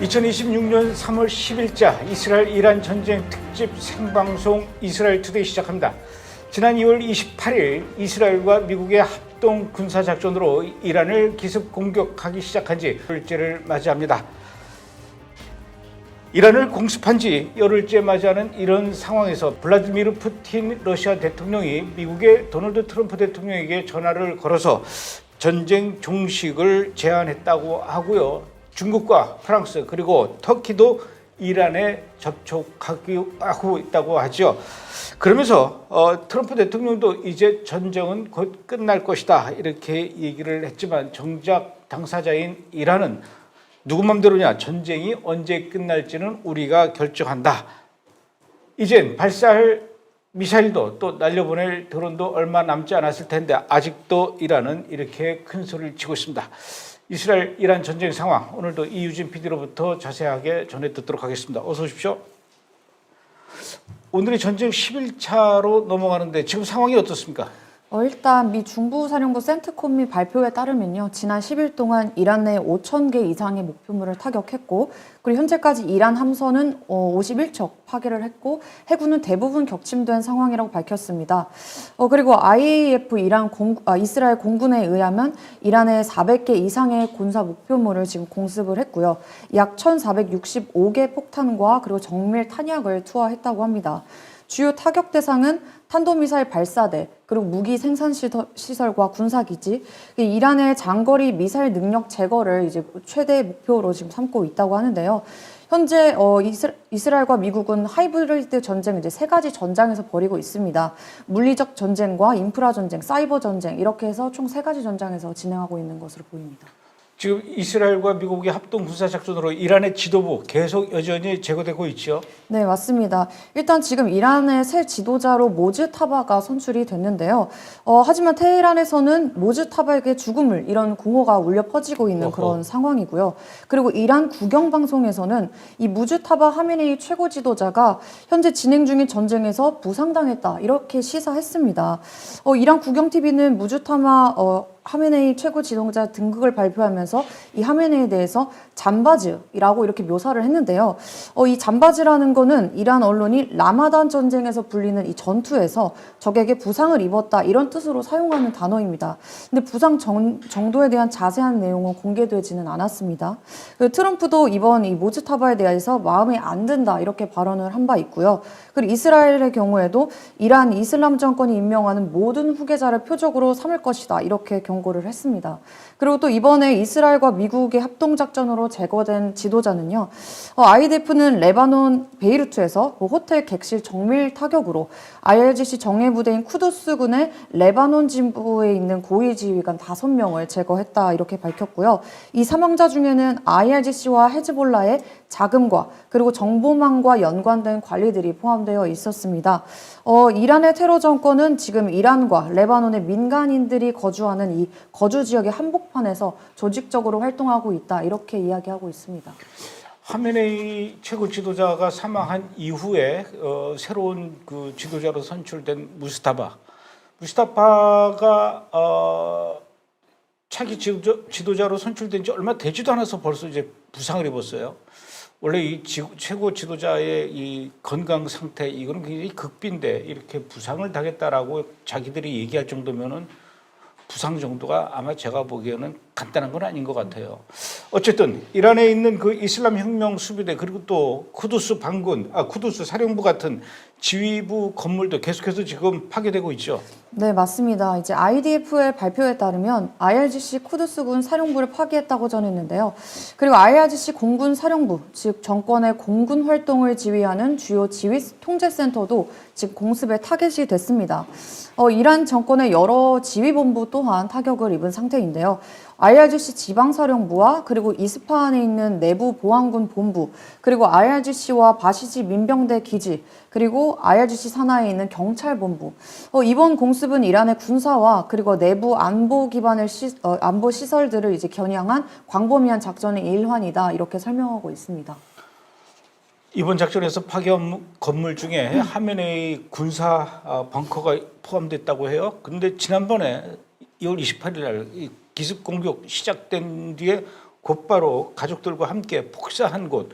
2026년 3월 10일자 이스라엘 이란 전쟁 특집 생방송 이스라엘 투데이 시작합니다. 지난 2월 28일 이스라엘과 미국의 합동 군사작전으로 이란을 기습 공격하기 시작한 지 열흘째를 맞이합니다. 이란을 공습한 지 열흘째 맞이하는 이런 상황에서 블라디미르 푸틴 러시아 대통령이 미국의 도널드 트럼프 대통령에게 전화를 걸어서 전쟁 종식을 제안했다고 하고요. 중국과 프랑스 그리고 터키도 이란에 접촉하고 있다고 하죠. 그러면서 트럼프 대통령도 이제 전쟁은 곧 끝날 것이다 이렇게 얘기를 했지만 정작 당사자인 이란은 누구 맘대로냐, 전쟁이 언제 끝날지는 우리가 결정한다. 이젠 발사할 미사일도 또 날려보낼 드론도 얼마 남지 않았을 텐데 아직도 이란은 이렇게 큰 소리를 치고 있습니다. 이스라엘 이란 전쟁 상황, 오늘도 이유진 PD로부터 자세하게 전해 듣도록 하겠습니다. 어서 오십시오. 오늘이 전쟁 10일차로 넘어가는데 지금 상황이 어떻습니까? 일단 미 중부사령부 센트콤이 발표에 따르면요. 지난 10일 동안 이란 내 5,000개 이상의 목표물을 타격했고, 그리고 현재까지 이란 함선은 51척 파괴를 했고, 해군은 대부분 격침된 상황이라고 밝혔습니다. 그리고 IAF 이스라엘 공군에 의하면 이란의 400개 이상의 군사 목표물을 지금 공습을 했고요. 약 1,465개 폭탄과 그리고 정밀 탄약을 투하했다고 합니다. 주요 타격 대상은 탄도미사일 발사대, 그리고 무기 생산 시설과 군사기지, 이란의 장거리 미사일 능력 제거를 이제 최대 목표로 지금 삼고 있다고 하는데요. 현재 이스라엘과 미국은 하이브리드 전쟁을 이제 세 가지 전장에서 벌이고 있습니다. 물리적 전쟁과 인프라 전쟁, 사이버 전쟁 이렇게 해서 총 세 가지 전장에서 진행하고 있는 것으로 보입니다. 지금 이스라엘과 미국의 합동 군사작전으로 이란의 지도부 계속 여전히 제거되고 있죠? 네, 맞습니다. 일단 지금 이란의 새 지도자로 모즈타바가 선출이 됐는데요. 하지만 테헤란에서는 모즈타바에게 죽음을 이런 공호가 울려 퍼지고 있는 그런 상황이고요. 그리고 이란 국영방송에서는 이 모즈타바 하메네이 최고 지도자가 현재 진행 중인 전쟁에서 부상당했다 이렇게 시사했습니다. 이란 국영TV는 모즈타바 하메네이 최고 지도자 등극을 발표하면서 이 하메네이에 대해서 잠바즈라고 이렇게 묘사를 했는데요. 이 잠바즈라는 거는 이란 언론이 라마단 전쟁에서 불리는 이 전투에서 적에게 부상을 입었다 이런 뜻으로 사용하는 단어입니다. 근데 부상 정도에 대한 자세한 내용은 공개되지는 않았습니다. 트럼프도 이번 이 모즈타바에 대해서 마음에 안 든다 이렇게 발언을 한 바 있고요. 그리고 이스라엘의 경우에도 이란 이슬람 정권이 임명하는 모든 후계자를 표적으로 삼을 것이다 이렇게 경고를 했습니다. 그리고 또 이번에 이스라엘과 미국의 합동작전으로 제거된 지도자는요. IDF는 레바논 베이루트에서 호텔 객실 정밀 타격으로 IRGC 정예부대인 쿠두스군의 레바논 진부에 있는 고위 지휘관 5명을 제거했다 이렇게 밝혔고요. 이 사망자 중에는 IRGC와 헤즈볼라의 자금과 그리고 정보망과 연관된 관리들이 포함되어 있었습니다. 이란의 테러 정권은 지금 이란과 레바논의 민간인들이 거주하는 이 거주 지역의 한복판에서 조직적으로 활동하고 있다 이렇게 이야기하고 있습니다. 하메네이 최고 지도자가 사망한 이후에 새로운 그 지도자로 선출된 무스타파가 차기 지도자로 선출된 지 얼마 되지도 않아서 벌써 이제 부상을 입었어요. 원래 이 최고 지도자의 이 건강 상태 이거는 굉장히 극비인데 이렇게 부상을 당했다라고 자기들이 얘기할 정도면은 부상 정도가 아마 제가 보기에는 간단한 건 아닌 것 같아요. 어쨌든 이란에 있는 그 이슬람 혁명 수비대 그리고 또 쿠두스 사령부 같은 지휘부 건물도 계속해서 지금 파괴되고 있죠. 네, 맞습니다. 이제 IDF의 발표에 따르면 IRGC 쿠두스군 사령부를 파괴했다고 전했는데요. 그리고 IRGC 공군 사령부, 즉 정권의 공군 활동을 지휘하는 주요 지휘 통제센터도 지금 공습에 타겟이 됐습니다. 이란 정권의 여러 지휘본부 또한 타격을 입은 상태인데요. IRGC 지방사령부와 그리고 이스파한에 있는 내부 보안군 본부, 그리고 IRGC와 바시지 민병대 기지, 그리고 IRGC 산하에 있는 경찰본부. 이번 공습은 이란의 군사와 그리고 내부 안보 기반의 안보 시설들을 이제 겨냥한 광범위한 작전의 일환이다 이렇게 설명하고 있습니다. 이번 작전에서 파괴한 건물 중에 하메네이 군사 벙커가 포함됐다고 해요. 그런데 지난번에 2월 28일 날 기습 공격 시작된 뒤에 곧바로 가족들과 함께 폭사한 곳,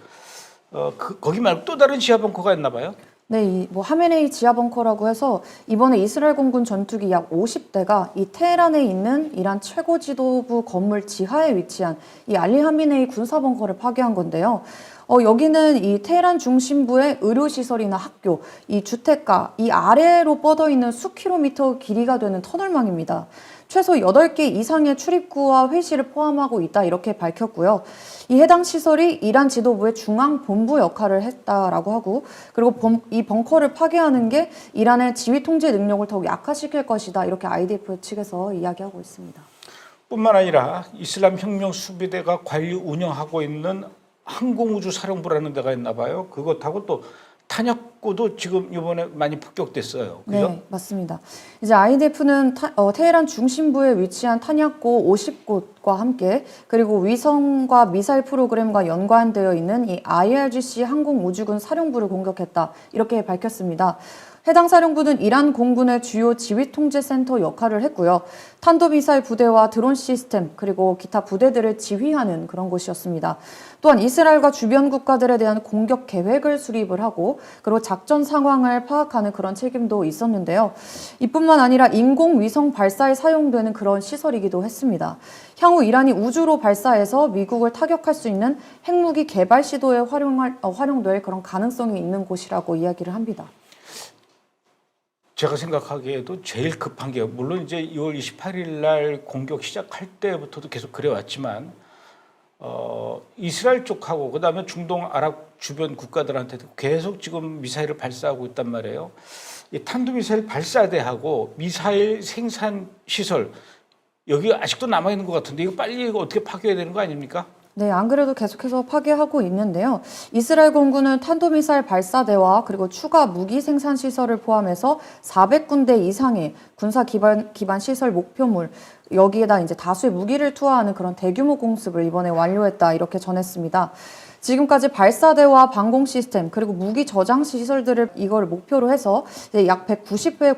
거기 말고 또 다른 지하 벙커가 있나 봐요? 네, 뭐 하메네이 지하 벙커라고 해서 이번에 이스라엘 공군 전투기 약 50대가 이 테헤란에 있는 이란 최고 지도부 건물 지하에 위치한 이 알리 하메네이 군사 벙커를 파괴한 건데요. 여기는 이 테헤란 중심부의 의료시설이나 학교, 이 주택가, 이 아래로 뻗어 있는 수킬로미터 길이가 되는 터널망입니다. 최소 8개 이상의 출입구와 회의실을 포함하고 있다 이렇게 밝혔고요. 이 해당 시설이 이란 지도부의 중앙 본부 역할을 했다라고 하고 그리고 이 벙커를 파괴하는 게 이란의 지휘 통제 능력을 더욱 약화시킬 것이다 이렇게 IDF 측에서 이야기하고 있습니다. 뿐만 아니라 이슬람 혁명 수비대가 관리 운영하고 있는 항공우주사령부라는 데가 있나 봐요. 그것하고 또 탄약고도 지금 이번에 많이 폭격됐어요. 그죠? 네, 맞습니다. 이제 IDF는 테헤란 중심부에 위치한 탄약고 50곳과 함께 그리고 위성과 미사일 프로그램과 연관되어 있는 이 IRGC 항공우주군 사령부를 공격했다 이렇게 밝혔습니다. 해당 사령부는 이란 공군의 주요 지휘통제센터 역할을 했고요. 탄도미사일 부대와 드론 시스템 그리고 기타 부대들을 지휘하는 그런 곳이었습니다. 또한 이스라엘과 주변 국가들에 대한 공격 계획을 수립을 하고 그리고 작전 상황을 파악하는 그런 책임도 있었는데요. 이뿐만 아니라 인공위성 발사에 사용되는 그런 시설이기도 했습니다. 향후 이란이 우주로 발사해서 미국을 타격할 수 있는 핵무기 개발 시도에 활용될 그런 가능성이 있는 곳이라고 이야기를 합니다. 제가 생각하기에도 제일 급한 게 물론 이제 2월 28일 날 공격 시작할 때부터도 계속 그래왔지만 이스라엘 쪽하고 그다음에 중동 아랍 주변 국가들한테도 계속 지금 미사일을 발사하고 있단 말이에요. 이 탄도미사일 발사대하고 미사일 생산 시설 여기 아직도 남아 있는 것 같은데 이거 빨리 어떻게 파괴해야 되는 거 아닙니까? 네, 안 그래도 계속해서 파괴하고 있는데요. 이스라엘 공군은 탄도미사일 발사대와 그리고 추가 무기 생산 시설을 포함해서 400군데 이상의 군사 기반 시설 목표물 여기에다 이제 다수의 무기를 투하하는 그런 대규모 공습을 이번에 완료했다 이렇게 전했습니다. 지금까지 발사대와 방공 시스템 그리고 무기 저장 시설들을 이걸 목표로 해서 약 190회의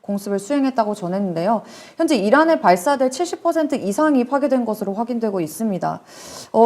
공습을 수행했다고 전했는데요. 현재 이란의 발사대 70% 이상이 파괴된 것으로 확인되고 있습니다.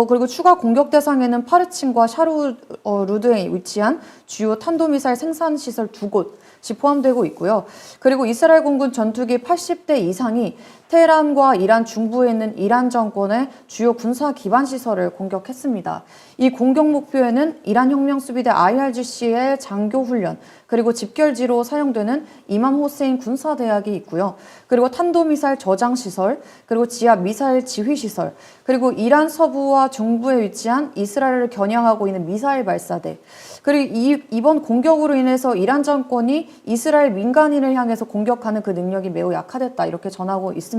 그리고 추가 공격 대상에는 파르친과 샤루르드에 위치한 주요 탄도미사일 생산 시설 2곳이 포함되고 있고요. 그리고 이스라엘 공군 전투기 80대 이상이 테헤란과 이란 중부에 있는 이란 정권의 주요 군사 기반 시설을 공격했습니다. 이 공격 목표에는 이란 혁명 수비대 IRGC의 장교 훈련, 그리고 집결지로 사용되는 이맘 호세인 군사대학이 있고요. 그리고 탄도미사일 저장 시설, 그리고 지하 미사일 지휘 시설, 그리고 이란 서부와 중부에 위치한 이스라엘을 겨냥하고 있는 미사일 발사대. 그리고 이번 공격으로 인해서 이란 정권이 이스라엘 민간인을 향해서 공격하는 그 능력이 매우 약화됐다 이렇게 전하고 있습니다.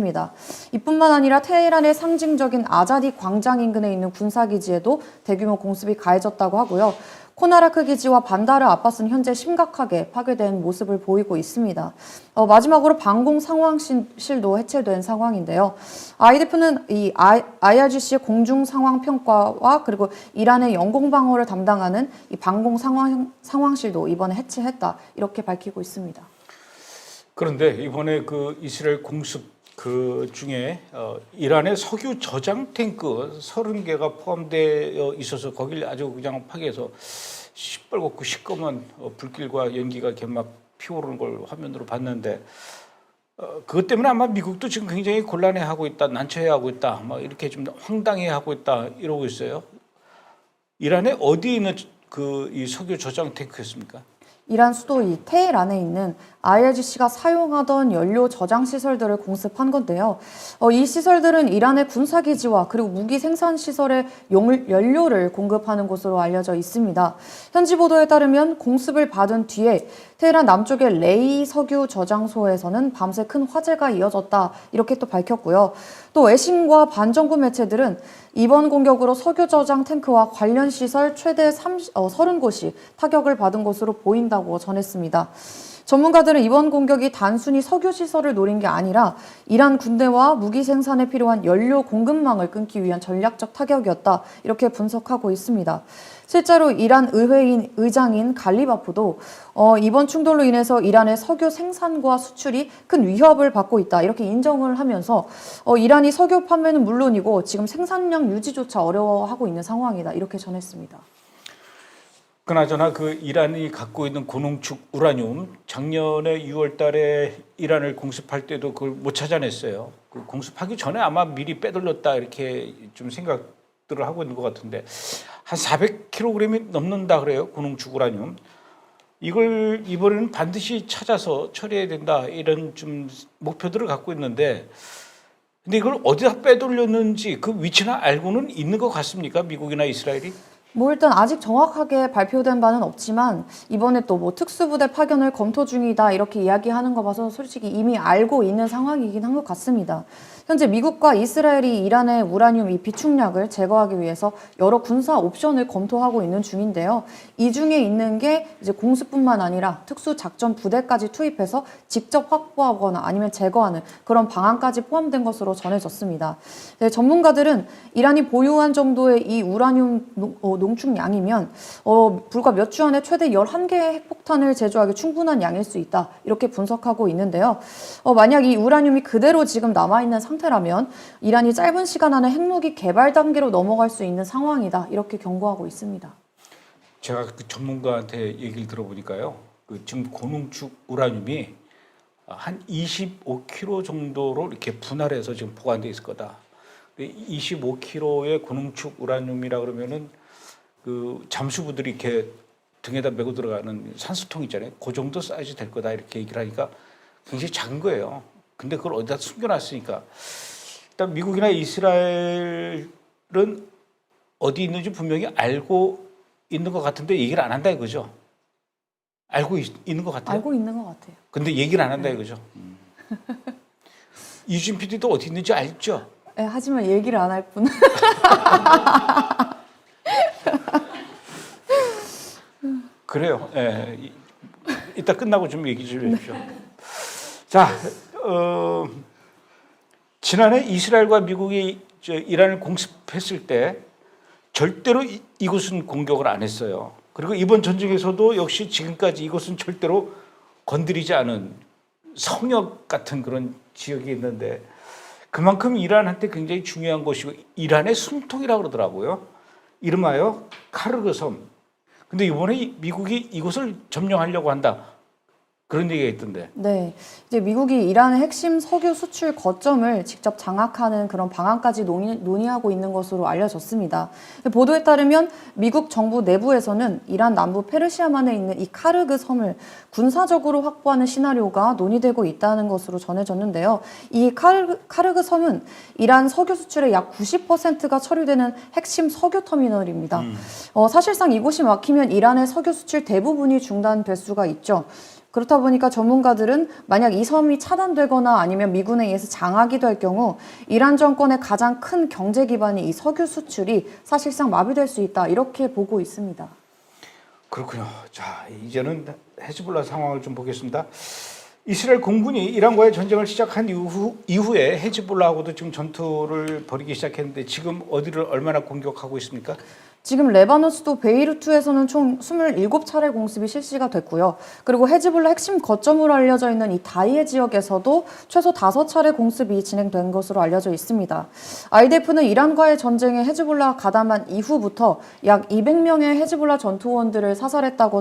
이뿐만 아니라 테헤란의 상징적인 아자디 광장 인근에 있는 군사기지에도 대규모 공습이 가해졌다고 하고요. 코나라크 기지와 반다르 아바스는 현재 심각하게 파괴된 모습을 보이고 있습니다. 마지막으로 방공 상황실도 해체된 상황인데요. IDF는 이 IRGC의 공중 상황 평가와 그리고 이란의 영공 방어를 담당하는 이 방공 상황실도 이번에 해체했다 이렇게 밝히고 있습니다. 그런데 이번에 그 이스라엘 공습 그 중에 이란의 석유 저장 탱크 30개가 포함되어 있어서 거길 아주 그냥 파괴해서 시뻘겋고 시꺼먼 불길과 연기가 이렇게 막 피오르는 걸 화면으로 봤는데 그것 때문에 아마 미국도 지금 굉장히 곤란해하고 있다, 난처해하고 있다, 막 이렇게 좀 황당해하고 있다 이러고 있어요. 이란에 어디에 있는 그 이 석유 저장 탱크였습니까? 이란 수도 이 테헤란에 있는 IRGC가 사용하던 연료 저장 시설들을 공습한 건데요. 이 시설들은 이란의 군사기지와 그리고 무기 생산 시설에 연료를 공급하는 곳으로 알려져 있습니다. 현지 보도에 따르면 공습을 받은 뒤에 테헤란 남쪽의 레이 석유 저장소에서는 밤새 큰 화재가 이어졌다 이렇게 또 밝혔고요. 또 외신과 반정부 매체들은 이번 공격으로 석유 저장 탱크와 관련 시설 최대 30곳이 타격을 받은 것으로 보인다고 전했습니다. 전문가들은 이번 공격이 단순히 석유 시설을 노린 게 아니라 이란 군대와 무기 생산에 필요한 연료 공급망을 끊기 위한 전략적 타격이었다 이렇게 분석하고 있습니다. 실제로 이란 의회인 의장인 갈리바프도 이번 충돌로 인해서 이란의 석유 생산과 수출이 큰 위협을 받고 있다 이렇게 인정을 하면서 이란이 석유 판매는 물론이고 지금 생산량 유지조차 어려워하고 있는 상황이다 이렇게 전했습니다. 그나저나 그 이란이 갖고 있는 고농축 우라늄 작년에 6월달에 이란을 공습할 때도 그걸 못 찾아냈어요. 그 공습하기 전에 아마 미리 빼돌렸다 이렇게 좀 생각들을 하고 있는 것 같은데 한 400kg이 넘는다 그래요. 고농축 우라늄. 이걸 이번에는 반드시 찾아서 처리해야 된다 이런 좀 목표들을 갖고 있는데 근데 이걸 어디다 빼돌렸는지 그 위치나 알고는 있는 것 같습니까? 미국이나 이스라엘이? 뭐 일단 아직 정확하게 발표된 바는 없지만 이번에 또 뭐 특수부대 파견을 검토 중이다 이렇게 이야기하는 거 봐서 솔직히 이미 알고 있는 상황이긴 한 것 같습니다. 현재 미국과 이스라엘이 이란의 우라늄 이 비축량을 제거하기 위해서 여러 군사 옵션을 검토하고 있는 중인데요. 이 중에 있는 게 이제 공습뿐만 아니라 특수 작전 부대까지 투입해서 직접 확보하거나 아니면 제거하는 그런 방안까지 포함된 것으로 전해졌습니다. 네, 전문가들은 이란이 보유한 정도의 이 우라늄 농축량이면 불과 몇 주 안에 최대 11개의 핵폭탄을 제조하기 충분한 양일 수 있다. 이렇게 분석하고 있는데요. 만약 이 우라늄이 그대로 지금 남아있는 상태라면 이란이 짧은 시간 안에 핵무기 개발 단계로 넘어갈 수 있는 상황이다. 이렇게 경고하고 있습니다. 제가 그 전문가한테 얘기를 들어보니까요. 그 지금 고농축 우라늄이 한 25kg 정도로 이렇게 분할해서 지금 보관돼 있을 거다. 25kg의 고농축 우라늄이라 그러면은 그 잠수부들이 이렇게 등에다 메고 들어가는 산수통 있잖아요. 그 정도 사이즈 될 거다 이렇게 얘기를 하니까 굉장히 작은 거예요. 근데 그걸 어디다 숨겨놨으니까 일단 미국이나 이스라엘은 어디 있는지 분명히 알고 있는 것 같은데 얘기를 안 한다 이거죠. 알고 있는 것 같아요. 알고 있는 것 같아요. 근데 얘기를 안 한다 이거죠. 이준 PD도 어디 있는지 알죠. 네, 하지만 얘기를 안 할 뿐. 그래요. 예. 이따 끝나고 좀 얘기 좀 해주십시오. 자, 지난해 이스라엘과 미국이 이란을 공습했을 때 절대로 이곳은 공격을 안 했어요. 그리고 이번 전쟁에서도 역시 지금까지 이곳은 절대로 건드리지 않은 성역 같은 그런 지역이 있는데 그만큼 이란한테 굉장히 중요한 곳이고 이란의 숨통이라고 그러더라고요. 이름하여 카르그 섬. 근데 이번에 미국이 이곳을 점령하려고 한다. 그런 얘기가 있던데. 네, 이제 미국이 이란의 핵심 석유 수출 거점을 직접 장악하는 그런 방안까지 논의하고 있는 것으로 알려졌습니다. 보도에 따르면 미국 정부 내부에서는 이란 남부 페르시아만에 있는 이 카르그 섬을 군사적으로 확보하는 시나리오가 논의되고 있다는 것으로 전해졌는데요. 이 카르그 섬은 이란 석유 수출의 약 90%가 처리되는 핵심 석유 터미널입니다. 사실상 이곳이 막히면 이란의 석유 수출 대부분이 중단될 수가 있죠. 그렇다 보니까 전문가들은 만약 이 섬이 차단되거나 아니면 미군에 의해서 장악이 될 경우 이란 정권의 가장 큰 경제 기반이 이 석유 수출이 사실상 마비될 수 있다 이렇게 보고 있습니다. 그렇군요. 자, 이제는 헤즈볼라 상황을 좀 보겠습니다. 이스라엘 공군이 이란과의 전쟁을 시작한 이후에 헤즈볼라하고도 지금 전투를 벌이기 시작했는데 지금 어디를 얼마나 공격하고 있습니까? 지금 레바논 수도 베이루트에서는 총 27차례 공습이 실시가 됐고요. 그리고 헤즈볼라 핵심 거점으로 알려져 있는 이 다이에 지역에서도 최소 5차례 공습이 진행된 것으로 알려져 있습니다. IDF는 이란과의 전쟁에 헤즈볼라가 가담한 이후부터 약 200명의 헤즈볼라 전투원들을 사살했다고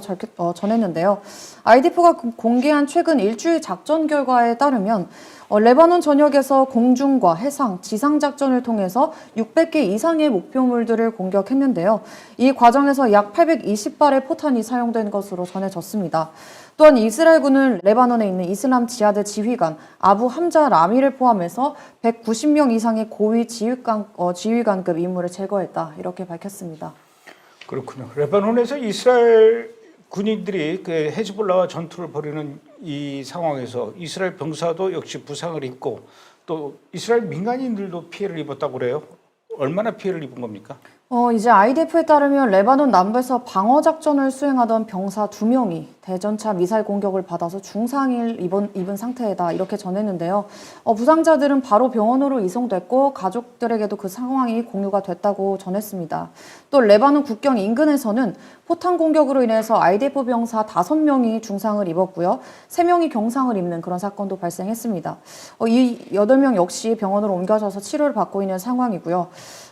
전했는데요. IDF가 공개한 최근 일주일 작전 결과에 따르면 레바논 전역에서 공중과 해상, 지상 작전을 통해서 600개 이상의 목표물들을 공격했는데요. 이 과정에서 약 820발의 포탄이 사용된 것으로 전해졌습니다. 또한 이스라엘군은 레바논에 있는 이슬람 지하드 지휘관 아부 함자 라미를 포함해서 190명 이상의 고위 지휘관급 인물을 제거했다. 이렇게 밝혔습니다. 그렇군요. 레바논에서 이스라엘 군인들이 그 헤즈볼라와 전투를 벌이는 이 상황에서 이스라엘 병사도 역시 부상을 입고 또 이스라엘 민간인들도 피해를 입었다고 그래요. 얼마나 피해를 입은 겁니까? 이제 IDF에 따르면 레바논 남부에서 방어 작전을 수행하던 병사 2명이 대전차 미사일 공격을 받아서 중상을 입은 상태다 이렇게 전했는데요. 부상자들은 바로 병원으로 이송됐고 가족들에게도 그 상황이 공유가 됐다고 전했습니다. 또 레바논 국경 인근에서는 포탄 공격으로 인해서 IDF 병사 5명이 중상을 입었고요. 3명이 경상을 입는 그런 사건도 발생했습니다. 이 8명 역시 병원으로 옮겨져서 치료를 받고 있는 상황이고요.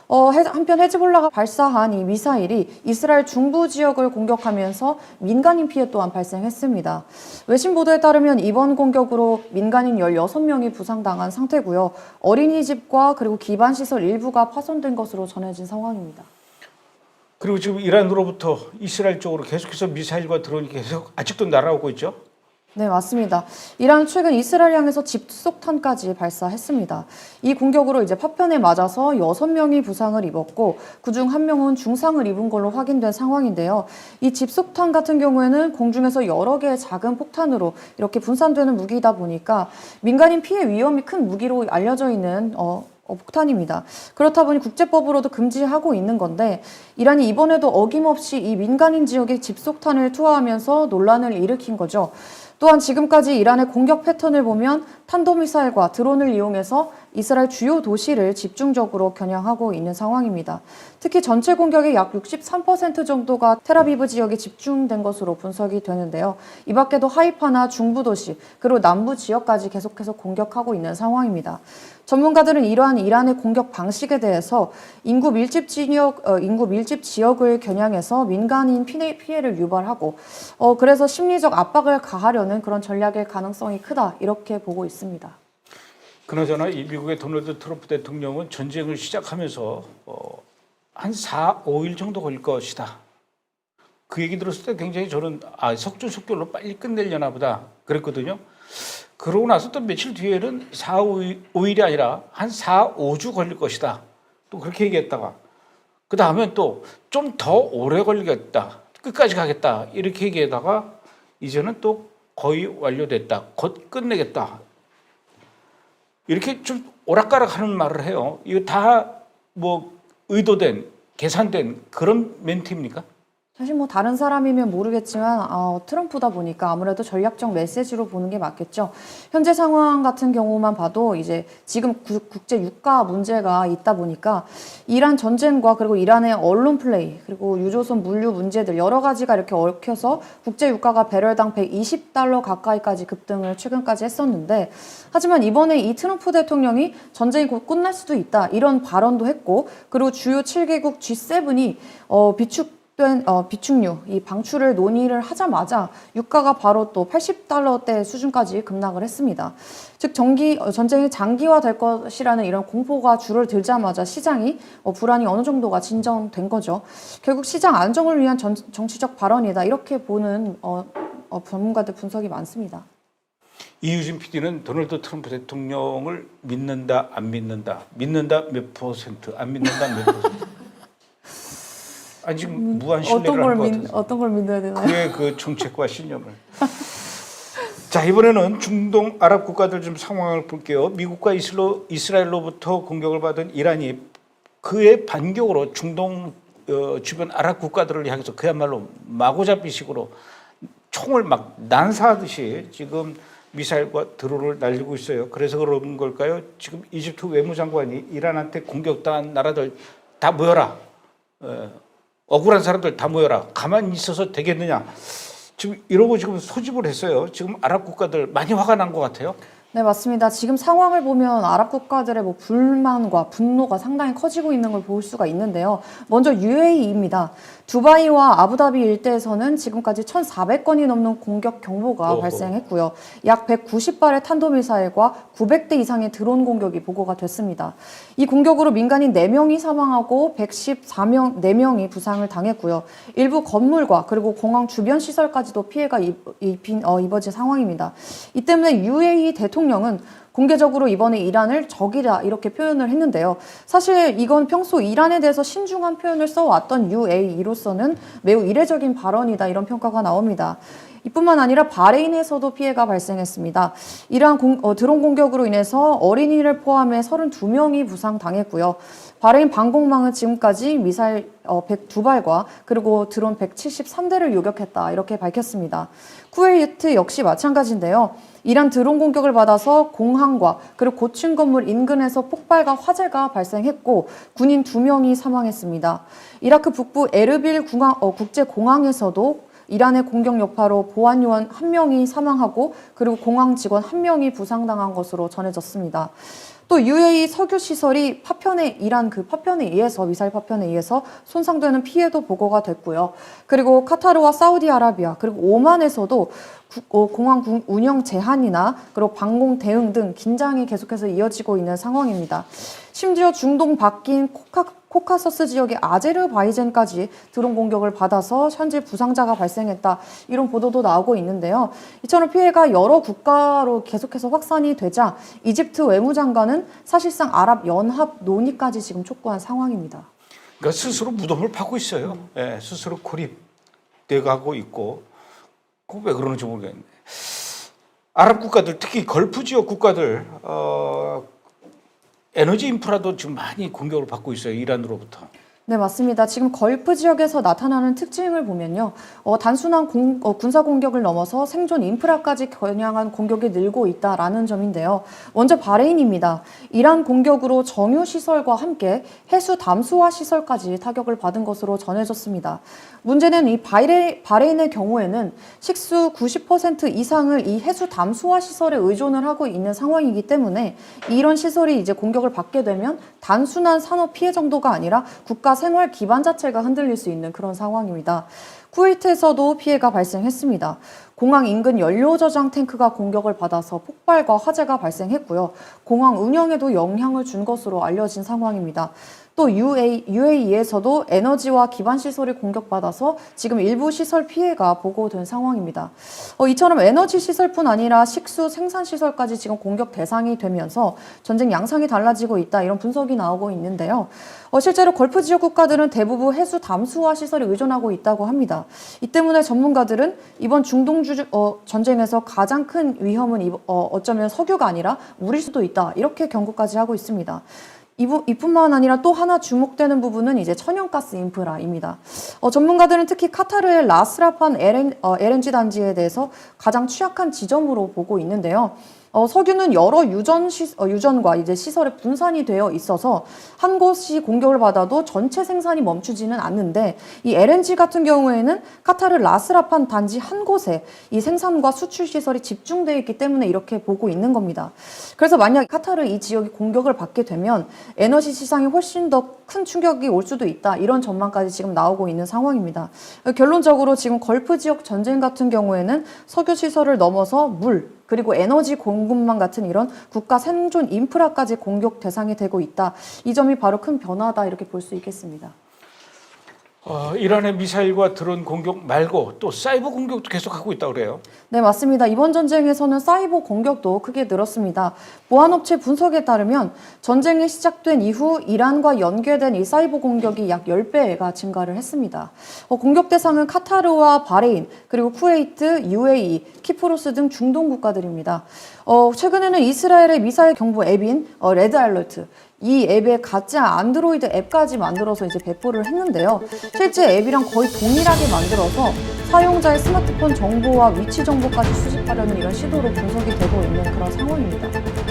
한편 헤즈볼라가 발사한 이 미사일이 이스라엘 중부 지역을 공격하면서 민간인 피해 또한 발생했습니다. 외신 보도에 따르면 이번 공격으로 민간인 16명이 부상당한 상태고요. 어린이집과 그리고 기반시설 일부가 파손된 것으로 전해진 상황입니다. 그리고 지금 이란으로부터 이스라엘 쪽으로 계속해서 미사일과 드론이 계속 아직도 날아오고 있죠? 네, 맞습니다. 이란은 최근 이스라엘 향해서 집속탄까지 발사했습니다. 이 공격으로 이제 파편에 맞아서 6명이 부상을 입었고 그중 1명은 중상을 입은 걸로 확인된 상황인데요. 이 집속탄 같은 경우에는 공중에서 여러 개의 작은 폭탄으로 이렇게 분산되는 무기이다 보니까 민간인 피해 위험이 큰 무기로 알려져 있는 폭탄입니다. 그렇다 보니 국제법으로도 금지하고 있는 건데 이란이 이번에도 어김없이 이 민간인 지역에 집속탄을 투하하면서 논란을 일으킨 거죠. 또한 지금까지 이란의 공격 패턴을 보면 탄도미사일과 드론을 이용해서 이스라엘 주요 도시를 집중적으로 겨냥하고 있는 상황입니다. 특히 전체 공격의 약 63% 정도가 텔아비브 지역에 집중된 것으로 분석이 되는데요. 이 밖에도 하이파나 중부 도시, 그리고 남부 지역까지 계속해서 공격하고 있는 상황입니다. 전문가들은 이러한 이란의 공격 방식에 대해서 인구 밀집 지역을 겨냥해서 민간인 피해를 유발하고 그래서 심리적 압박을 가하려는 그런 전략의 가능성이 크다 이렇게 보고 있습니다. 그나저나 이 미국의 도널드 트럼프 대통령은 전쟁을 시작하면서 한 4, 5일 정도 걸릴 것이다. 그 얘기 들었을 때 굉장히 저는 속전속결로 빨리 끝내려나 보다 그랬거든요. 그러고 나서 또 며칠 뒤에는 4, 5일이 아니라 한 4, 5주 걸릴 것이다. 또 그렇게 얘기했다가 그 다음엔 또 좀 더 오래 걸리겠다. 끝까지 가겠다. 이렇게 얘기하다가 이제는 또 거의 완료됐다. 곧 끝내겠다. 이렇게 좀 오락가락하는 말을 해요. 이거 다 뭐 의도된, 계산된 그런 멘트입니까? 사실 뭐 다른 사람이면 모르겠지만 트럼프다 보니까 아무래도 전략적 메시지로 보는 게 맞겠죠. 현재 상황 같은 경우만 봐도 이제 지금 국제 유가 문제가 있다 보니까 이란 전쟁과 그리고 이란의 언론 플레이 그리고 유조선 물류 문제들 여러 가지가 이렇게 얽혀서 국제 유가가 배럴당 120달러 가까이까지 급등을 최근까지 했었는데 하지만 이번에 이 트럼프 대통령이 전쟁이 곧 끝날 수도 있다 이런 발언도 했고 그리고 주요 7개국 G7이 비축유, 이 방출을 논의를 하자마자 유가가 바로 또 80달러대 수준까지 급락을 했습니다. 즉 전쟁이 장기화될 것이라는 이런 공포가 줄을 들자마자 시장이 불안이 어느 정도가 진정된 거죠. 결국 시장 안정을 위한 정치적 발언이다 이렇게 보는 전문가들 분석이 많습니다. 이유진 PD는 도널드 트럼프 대통령을 믿는다, 안 믿는다, 믿는다 몇 %, 안 믿는다 몇 %. 아니 지금 무한 신뢰를 하는 것 같아서 어떤 걸 믿어야 되나요? 그의 그 정책과 신념을. 자 이번에는 중동 아랍 국가들 좀 상황을 볼게요. 미국과 이스라엘로부터 공격을 받은 이란이 그의 반격으로 중동 주변 아랍 국가들을 향해서 그야말로 마구잡이식으로 총을 막 난사하듯이 지금 미사일과 드론을 날리고 있어요. 그래서 그런 걸까요? 지금 이집트 외무장관이 이란한테 공격당한 나라들 다 모여라. 억울한 사람들 다 모여라. 가만히 있어서 되겠느냐. 지금 이러고 지금 소집을 했어요. 지금 아랍 국가들 많이 화가 난 것 같아요. 네, 맞습니다. 지금 상황을 보면 아랍 국가들의 불만과 분노가 상당히 커지고 있는 걸 볼 수가 있는데요. 먼저 UAE입니다. 두바이와 아부다비 일대에서는 지금까지 1,400건이 넘는 공격 경보가 발생했고요. 약 190발의 탄도미사일과 900대 이상의 드론 공격이 보고가 됐습니다. 이 공격으로 민간인 4명이 사망하고 114명이 부상을 당했고요. 일부 건물과 그리고 공항 주변 시설까지도 피해가 입어진 상황입니다. 이 때문에 UAE 대통령은 공개적으로 이번에 이란을 적이다 이렇게 표현을 했는데요. 사실 이건 평소 이란에 대해서 신중한 표현을 써왔던 UAE로서는 매우 이례적인 발언이다 이런 평가가 나옵니다. 이뿐만 아니라 바레인에서도 피해가 발생했습니다. 이러한 드론 공격으로 인해서 어린이를 포함해 32명이 부상당했고요. 바레인 방공망은 지금까지 미사일 102발과 그리고 드론 173대를 요격했다 이렇게 밝혔습니다. 쿠웨이트 역시 마찬가지인데요. 이란 드론 공격을 받아서 공항과 그리고 고층 건물 인근에서 폭발과 화재가 발생했고 군인 2명이 사망했습니다. 이라크 북부 에르빌 국제공항에서도 이란의 공격 여파로 보안 요원 1명이 사망하고 그리고 공항 직원 1명이 부상당한 것으로 전해졌습니다. 또 UAE 석유 시설이 이란 파편에 의해서 미사일 파편에 의해서 손상되는 피해도 보고가 됐고요. 그리고 카타르와 사우디아라비아 그리고 오만에서도 공항 운영 제한이나 그리고 방공 대응 등 긴장이 계속해서 이어지고 있는 상황입니다. 심지어 중동 바뀐 코카서스 지역의 아제르바이잔까지 드론 공격을 받아서 현재 부상자가 발생했다. 이런 보도도 나오고 있는데요. 이처럼 피해가 여러 국가로 계속해서 확산이 되자 이집트 외무장관은 사실상 아랍연합 논의까지 지금 촉구한 상황입니다. 그러니까 스스로 무덤을 파고 있어요. 예, 스스로 고립돼가고 있고 그거 왜 그러는지 모르겠네. 아랍 국가들 특히 걸프 지역 국가들 에너지 인프라도 지금 많이 공격을 받고 있어요. 이란으로부터. 네, 맞습니다. 지금 걸프 지역에서 나타나는 특징을 보면요. 단순한 군사 공격을 넘어서 생존 인프라까지 겨냥한 공격이 늘고 있다라는 점인데요. 먼저 바레인입니다. 이란 공격으로 정유시설과 함께 해수 담수화 시설까지 타격을 받은 것으로 전해졌습니다. 문제는 이 바레인의 경우에는 식수 90% 이상을 이 해수 담수화 시설에 의존을 하고 있는 상황이기 때문에 이런 시설이 이제 공격을 받게 되면 단순한 산업 피해 정도가 아니라 국가 생활 기반 자체가 흔들릴 수 있는 그런 상황입니다. 쿠웨이트에서도 피해가 발생했습니다. 공항 인근 연료 저장 탱크가 공격을 받아서 폭발과 화재가 발생했고요. 공항 운영에도 영향을 준 것으로 알려진 상황입니다. 또 UAE에서도 에너지와 기반 시설이 공격받아서 지금 일부 시설 피해가 보고된 상황입니다. 이처럼 에너지 시설뿐 아니라 식수 생산 시설까지 지금 공격 대상이 되면서 전쟁 양상이 달라지고 있다 이런 분석이 나오고 있는데요. 실제로 걸프 지역 국가들은 대부분 해수 담수화 시설에 의존하고 있다고 합니다. 이 때문에 전문가들은 이번 중동 전쟁에서 가장 큰 위험은 어쩌면 석유가 아니라 물일 수도 있다 이렇게 경고까지 하고 있습니다. 이뿐만 아니라 또 하나 주목되는 부분은 이제 천연가스 인프라입니다. 전문가들은 특히 카타르의 라스라판 LNG 단지에 대해서 가장 취약한 지점으로 보고 있는데요. 석유는 여러 유전과 이제 시설에 분산이 되어 있어서 한 곳이 공격을 받아도 전체 생산이 멈추지는 않는데 이 LNG 같은 경우에는 카타르 라스라판 단지 한 곳에 이 생산과 수출 시설이 집중되어 있기 때문에 이렇게 보고 있는 겁니다. 그래서 만약 카타르 이 지역이 공격을 받게 되면 에너지 시장에 훨씬 더 큰 충격이 올 수도 있다. 이런 전망까지 지금 나오고 있는 상황입니다. 결론적으로 지금 걸프 지역 전쟁 같은 경우에는 석유 시설을 넘어서 물, 그리고 에너지 공급망 같은 이런 국가 생존 인프라까지 공격 대상이 되고 있다. 이 점이 바로 큰 변화다 이렇게 볼 수 있겠습니다. 이란의 미사일과 드론 공격 말고 또 사이버 공격도 계속하고 있다고 그래요. 네, 맞습니다. 이번 전쟁에서는 사이버 공격도 크게 늘었습니다. 보안업체 분석에 따르면 전쟁이 시작된 이후 이란과 연계된 이 사이버 공격이 약 10배가 증가를 했습니다. 공격 대상은 카타르와 바레인, 그리고 쿠웨이트, UAE, 키프로스 등 중동 국가들입니다. 최근에는 이스라엘의 미사일 경보 앱인 레드 알러트, 이 앱에 가짜 안드로이드 앱까지 만들어서 이제 배포를 했는데요. 실제 앱이랑 거의 동일하게 만들어서 사용자의 스마트폰 정보와 위치 정보까지 수집하려는 이런 시도로 분석이 되고 있는 그런 상황입니다.